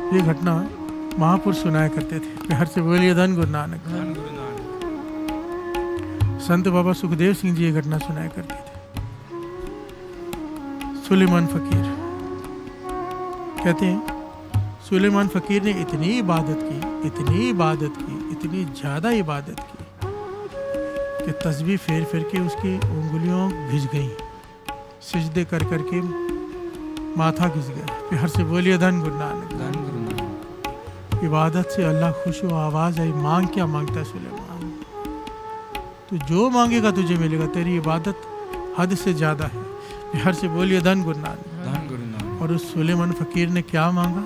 ये घटना महापुरुष सुनाया करते थे। प्यार से बोलिए धन गुरु नानक। संत बाबा सुखदेव सिंह जी ये घटना सुनाया करते थे। सुलेमान फकीर कहते हैं, सुलेमान फकीर ने इतनी इबादत की, इतनी ज़्यादा इबादत की कि तस्बीह फेर फेर के उसकी उंगलियों भिज गई, सिजदे कर करके माथा घिस गया। प्यार से बोलिए धन गुरु नानक। इबादत से अल्लाह खुश हो, आवाज़ आई, मांग क्या मांगता है सुलेमान? तू जो मांगेगा तुझे मिलेगा, तेरी इबादत हद से ज़्यादा है। प्यार से बोलिए धन गुरु नानक। और उस सुलेमान फकीर ने क्या मांगा?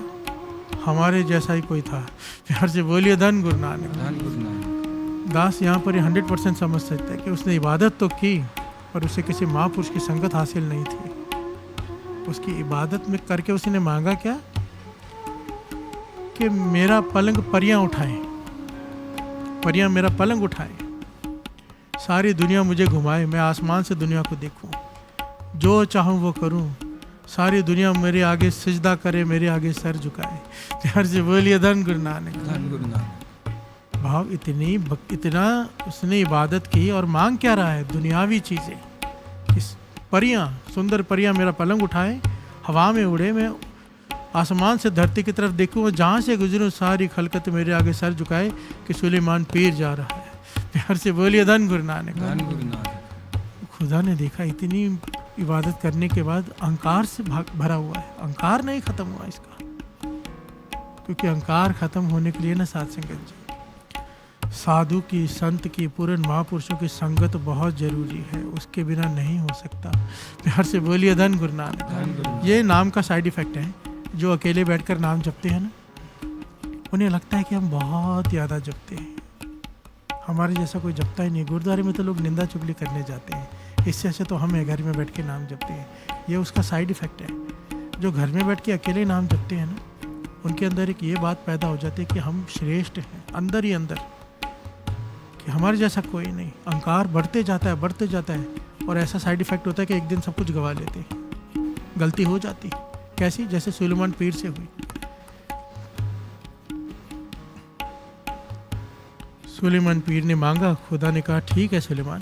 हमारे जैसा ही कोई था। प्यार से बोलिए धन गुरु नानक। दास यहाँ पर 100% समझ सकता है कि उसने इबादत तो की, पर उसे किसी महापुरुष की संगत हासिल नहीं थी। उसकी इबादत में करके उसने मांगा क्या? कि मेरा पलंग परियां उठाएं, परियां मेरा पलंग उठाएं, सारी दुनिया मुझे घुमाए, मैं आसमान से दुनिया को देखूं, जो चाहूं वो करूं, सारी दुनिया मेरे आगे सिजदा करे, मेरे आगे सर झुकाए। प्यार से बोलिए धन गुरु नानक। भाव इतना उसने इबादत की और मांग क्या रहा है? दुनियावी चीज़ें। इस परियां, सुंदर परियां मेरा पलंग उठाए, हवा में उड़े, मैं आसमान से धरती की तरफ देखूं, और जहाँ से गुजरूं सारी खलकत मेरे आगे सर झुकाए कि सुलेमान पीर जा रहा है। प्यार से बोलिए धन गुरु नानक। खुदा ने देखा इतनी इबादत करने के बाद अहंकार से भरा हुआ है, अहंकार नहीं खत्म हुआ इसका, क्योंकि अहंकार खत्म होने के लिए ना साध संगत जी, साधु की, संत की, पूर्ण महापुरुषों की संगत बहुत जरूरी है, उसके बिना नहीं हो सकता। प्यार से बोलिए धन गुरु नानक। ये नाम का साइड इफेक्ट है। जो अकेले बैठकर नाम जपते हैं ना, उन्हें लगता है कि हम बहुत ज़्यादा जपते हैं, हमारे जैसा कोई जपता ही नहीं। गुरुद्वारे में तो लोग निंदा चुगली करने जाते हैं, इससे अच्छा तो हम घर में बैठ के नाम जपते हैं। ये उसका साइड इफ़ेक्ट है। जो घर में बैठ के अकेले नाम जपते हैं ना, उनके अंदर एक ये बात पैदा हो जाती है कि हम श्रेष्ठ हैं, अंदर ही अंदर, कि हमारे जैसा कोई नहीं। अहंकार बढ़ते जाता है, और ऐसा साइड इफ़ेक्ट होता है कि एक दिन सब कुछ गवा लेते हैं, गलती हो जाती है। कैसी? जैसे सुलेमान पीर से हुई। सुलेमान पीर ने मांगा, खुदा ने कहा ठीक है सुलेमान,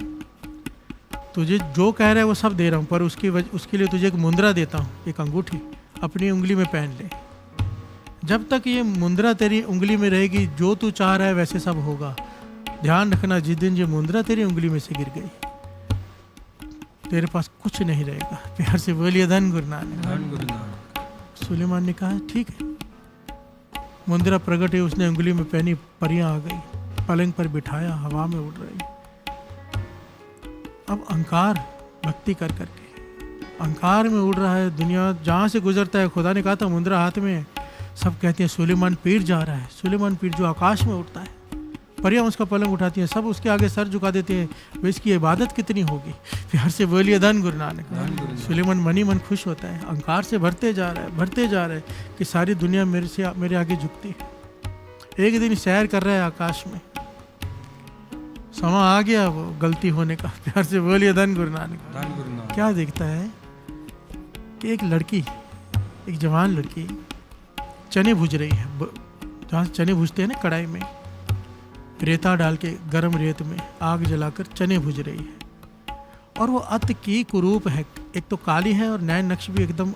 तुझे जो कह रहा है वो सब दे रहा हूँ, पर उसके लिए तुझे एक मुंद्रा देता हूँ, एक अंगूठी अपनी उंगली में पहन ले। जब तक ये मुंद्रा तेरी उंगली में रहेगी, जो तू चाह रहा है वैसे सब होगा। ध्यान रखना, जिस दिन ये मुंद्रा तेरी उंगली में से गिर गई, तेरे पास कुछ नहीं रहेगा। प्यार से बोलिए धन गुरु नानक। सुलेमान ने कहा ठीक है। मुंद्रा प्रकट है, उसने उंगली में पहनी, परियां आ गई, पलंग पर बिठाया, हवा में उड़ रही। अब अहंकार भक्ति कर करके अहंकार में उड़ रहा है, दुनिया जहाँ से गुजरता है। खुदा ने कहा था मुंद्रा हाथ में, सब कहते हैं सुलेमान पीर जा रहा है। सुलेमान पीर जो आकाश में उड़ता है, परियां उसका पलंग उठाती हैं, सब उसके आगे सर झुका देते हैं। वो इसकी इबादत कितनी होगी? प्यार से बोलिए धन गुरु नानक। सुलेमान मनी मन खुश होता है, अहंकार से भरते जा रहा है कि सारी दुनिया मेरे आगे झुकती है। एक दिन सैर कर रहा है आकाश में, समा आ गया वो गलती होने का। प्यार से बोलिए धन गुरु नानक। क्या देखता है कि एक लड़की, एक जवान लड़की चने भूज रही है। जहाँ चने भूजते हैं ना, कढ़ाई में रेता डाल के, गर्म रेत में आग जलाकर चने भूज रही है। और वो अत की कुरूप है, एक तो काली है और नैन नक्श भी एकदम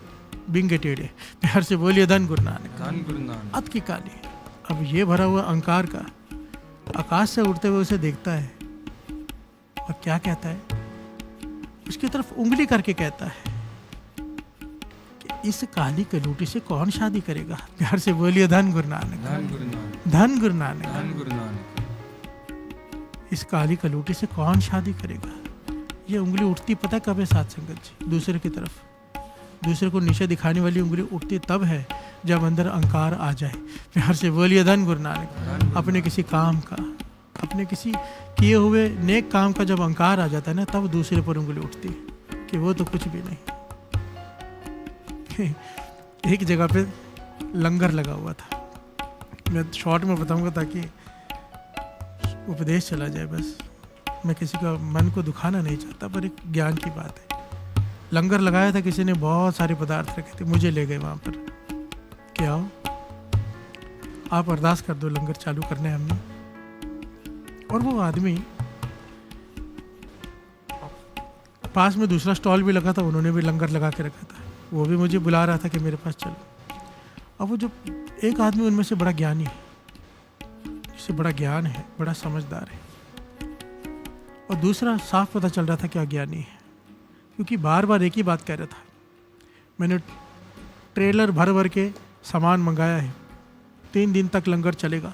बिंगे टेढ़े। प्यार से बोलिए धन गुरु नानक। अत की काली है। अब ये भरा हुआ अहंकार का आकाश से उड़ते हुए उसे देखता है, और क्या कहता है? उसकी तरफ उंगली करके कहता है कि इस काली कलूटी से कौन शादी करेगा? प्यार से बोलिए धन गुरु नानक। धन गुरु नानक। इस काली कलूटी से कौन शादी करेगा? ये उंगली उठती पता कब है साथ संगत जी? दूसरे की तरफ, दूसरे को नीचे दिखाने वाली उंगली उठती तब है जब अंदर अहंकार आ जाए। प्यार से बोलिए धन गुरु नानक। अपने किसी काम का, अपने किसी किए हुए नेक काम का जब अहंकार आ जाता है ना, तब दूसरे पर उंगली उठती है कि वो तो कुछ भी नहीं। एक जगह पे लंगर लगा हुआ था, मैं शॉर्ट में बताऊंगा ताकि उपदेश चला जाए। बस मैं किसी का मन को दुखाना नहीं चाहता, पर एक ज्ञान की बात है। लंगर लगाया था, किसी ने बहुत सारे पदार्थ रखे थे, मुझे ले गए वहाँ पर कि आओ आप अरदास कर दो, लंगर चालू करना है हमने। और वो आदमी, पास में दूसरा स्टॉल भी लगा था, उन्होंने भी लंगर लगा के रखा था, वो भी मुझे बुला रहा था कि मेरे पास चलो। अब वो जो एक आदमी उनमें से बड़ा ज्ञानी है, जिसे बड़ा ज्ञान है, बड़ा समझदार है, और दूसरा साफ पता चल रहा था कि अज्ञानी है, क्योंकि बार बार एक ही बात कह रहा था, मैंने ट्रेलर भर भर के सामान मंगाया है, 3 दिन तक लंगर चलेगा,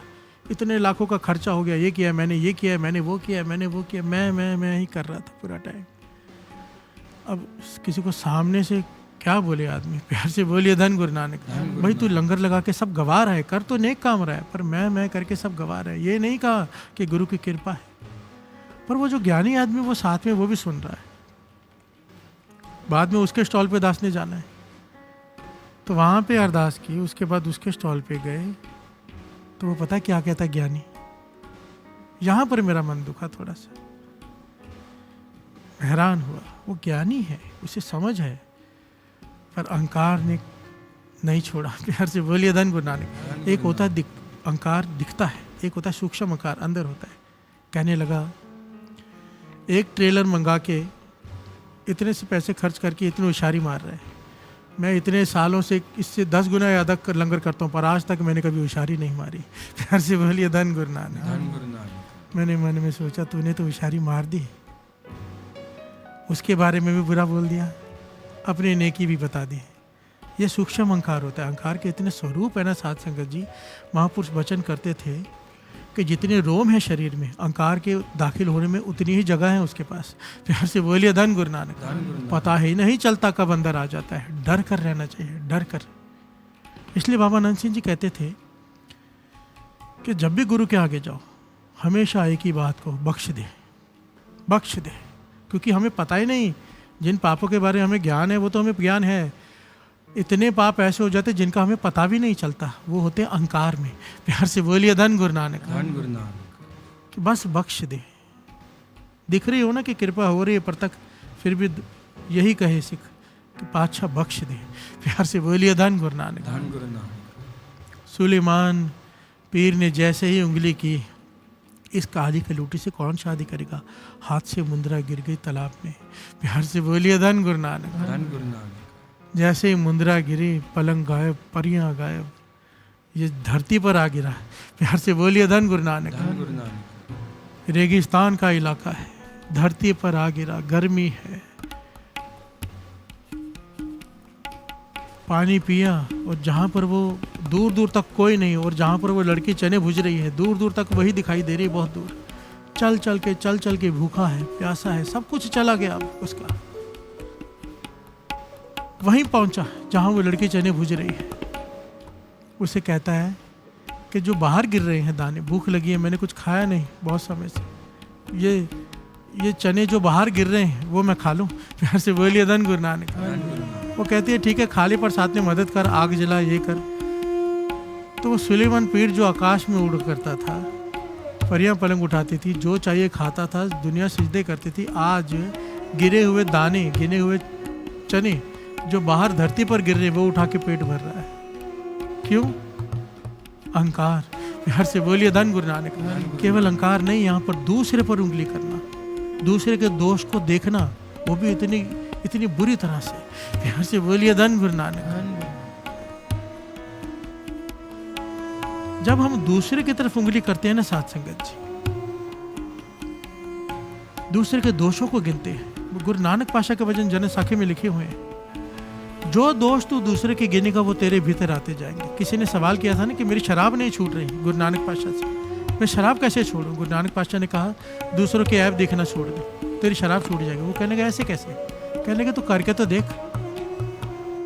इतने लाखों का खर्चा हो गया, ये किया मैंने, ये किया मैंने, वो किया मैंने, वो किया, मैं ही कर रहा था पूरा टाइम। अब किसी को सामने से क्या बोले आदमी, प्यार से बोलिए धन गुरु नानक। भाई तू लंगर लगा के सब गवा रहा है, कर तो नेक काम रहा है, पर मैं करके सब गवा रहा है। ये नहीं कहा कि गुरु की कृपा है, पर वो जो ज्ञानी आदमी वो साथ में वो भी सुन रहा है। बाद में उसके स्टॉल पे दास ने जाना है, तो वहाँ पे अरदास की, उसके बाद उसके स्टॉल पे गए, तो वो पता क्या कहता ज्ञानी। यहाँ पर मेरा मन दुखा थोड़ा सा, हैरान हुआ। वो ज्ञानी है, उसे समझ है, पर अहंकार ने नहीं छोड़ा। प्यार से बोलिए धन गुरु नानक। एक होता है अहंकार दिखता है, एक होता है सूक्ष्म अहंकार अंदर होता है। कहने लगा, एक ट्रेलर मंगा के इतने से पैसे खर्च करके इतनी होशियारी मार रहे हैं, मैं इतने सालों से इससे 10 गुना ज़्यादा लंगर करता हूँ, पर आज तक मैंने कभी होशियारी नहीं मारी। प्यार से बोलिए धन गुरु नानक। मैंने मन में सोचा, तूने तो होशियारी मार दी, उसके बारे में भी बुरा बोल दिया, अपनी नेकी भी बता दी। ये सूक्ष्म अहंकार होता है। अहंकार के इतने स्वरूप है ना साध संगत जी, महापुरुष वचन करते थे कि जितने रोम है शरीर में, अहंकार के दाखिल होने में उतनी ही जगह है उसके पास। प्यार से बोलिए धन गुरु नानक। पता ही नहीं चलता कब अंदर आ जाता है। डर कर रहना चाहिए, डर कर। इसलिए बाबा आनंद सिंह जी कहते थे कि जब भी गुरु के आगे जाओ, हमेशा एक ही बात को, बख्श दे, बख्श दे। क्योंकि हमें पता ही नहीं, जिन पापों के बारे में हमें ज्ञान है वो तो हमें ज्ञान है, इतने पाप ऐसे हो जाते जिनका हमें पता भी नहीं चलता, वो होते हैं अहंकार में। प्यार से बोलिए धन गुरु नानक। धन गुरु नानक। कि बस बख्श दे। दिख रही हो ना कि कृपा हो रही है, पर तक फिर भी यही कहे सिख कि पातशाह बख्श दे। प्यार से बोलिए धन गुरु नानक। धन गुरु नानक। सुलेमान पीर ने जैसे ही उंगली की, इस काली कलूटी से कौन शादी करेगा, हाथ से मुंद्रा गिर गई तालाब में। प्यार से बोलिए धन गुरु नानक। धन गुरु नानक। जैसे ही मुंद्रा गिरी, पलंग गायब, परियां गायब, ये धरती पर आ गिरा। प्यार से बोलिए धन गुरु नानक। धन गुरु नानक। रेगिस्तान का इलाका है, धरती पर आ गिरा, गर्मी है, पानी पिया, और जहाँ पर वो दूर दूर तक कोई नहीं, और जहाँ पर वो लड़की चने भुज रही है, दूर दूर तक वही दिखाई दे रही है, बहुत दूर। चल चल के भूखा है, प्यासा है, सब कुछ चला गया अब उसका। वहीं पहुंचा जहाँ वो लड़की चने भुज रही है। उसे कहता है कि जो बाहर गिर रहे हैं दाने, भूख लगी है, मैंने कुछ खाया नहीं बहुत समय से, ये चने जो बाहर गिर रहे हैं वो मैं खा लूँ। प्यार से बोलिए धन गुरु नानक। वो कहती है ठीक है खा ले, पर साथ में मदद कर, आग जला, ये कर। तो वो सुलेमान पीर जो आकाश में उड़ करता था, परियां पलंग उठाती थी, जो चाहिए खाता था, दुनिया सिजदे करती थी, आज गिरे हुए दाने, गिने हुए चने जो बाहर धरती पर गिर रहे, वो उठा के पेट भर रहा है। क्यों? अहंकार। प्यार से बोलिए धन गुरु नानक। केवल अहंकार नहीं, यहाँ पर दूसरे पर उंगली करना, दूसरे के दोष को देखना, वो भी इतनी बुरी तरह से। प्यार से बोलिए धन गुरु नानक। जब हम दूसरे की तरफ उंगली करते हैं ना साध संगत जी, दूसरे के दोषों को गिनते हैं। गुरु नानक पाशा के वचन जन साखी में लिखे हुए हैं, जो दोष तू दूसरे के गिनेगा वो तेरे भीतर आते जाएंगे। किसी ने सवाल किया था ना कि मेरी शराब नहीं छूट रही गुरु नानक पाशा से, मैं शराब कैसे छोड़ूं? गुरु नानक पाशा ने कहा दूसरों के ऐप देखना छोड़ दे, तेरी शराब छूट जाएगी। वो कहने लगा ऐसे कैसे? कहने लगा तू करके तो देख।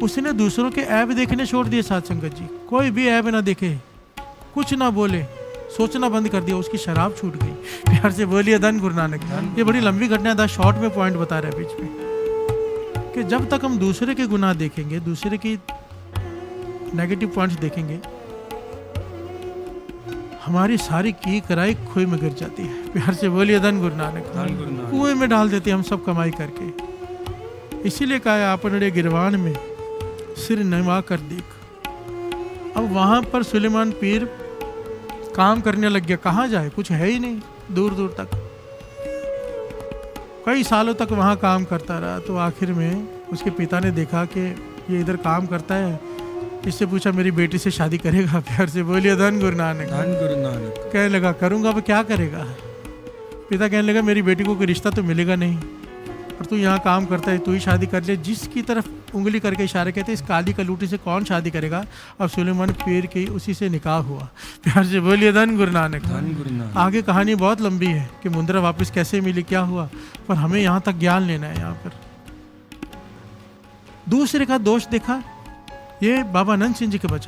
उसने दूसरों के ऐप देखने छोड़ दिए साध संगत जी, कोई भी ऐप ना देखे, कुछ ना बोले, सोचना बंद कर दिया, उसकी शराब छूट गई। प्यार से बोलिए धन गुरु नानक। ये बड़ी लंबी घटना था, शॉर्ट में पॉइंट बता रहे हैं बीच में, कि जब तक हम दूसरे के गुनाह देखेंगे, दूसरे की नेगेटिव पॉइंट्स देखेंगे, हमारी सारी की कराई खुई में गिर जाती है। प्यार से बोलिए धन गुरु नानक। कुएं में डाल देते हम सब कमाई करके। इसीलिए कहा आपने गिरवान में सिर नवा कर देख। अब वहां पर सुलेमान पीर काम करने लग गया, कहाँ जाए, कुछ है ही नहीं दूर दूर तक। कई सालों तक वहाँ काम करता रहा, तो आखिर में उसके पिता ने देखा कि ये इधर काम करता है, इससे पूछा मेरी बेटी से शादी करेगा? प्यार से बोलिए धन गुरु नानक। धन गुरु नानक। कहने लगा करूँगा, अब क्या करेगा? पिता कहने लगा मेरी बेटी को कोई रिश्ता तो मिलेगा नहीं, और तू यहाँ काम करता है, तू ही शादी कर ले। जिसकी तरफ उंगली करके इशारे कहते इस काली कलूटी से कौन शादी करेगा? अब सुलेमान पीर की उसी से निकाह हुआ। प्यार से बोलिए धन गुरु नानक। धन गुरु नानक। आगे कहानी बहुत लंबी है कि मुद्रा वापस कैसे मिली, क्या हुआ, पर हमें यहाँ तक ज्ञान लेना है। यहाँ पर दूसरे का दोष देखा, ये बाबा नंद सिंह जी के बच्चा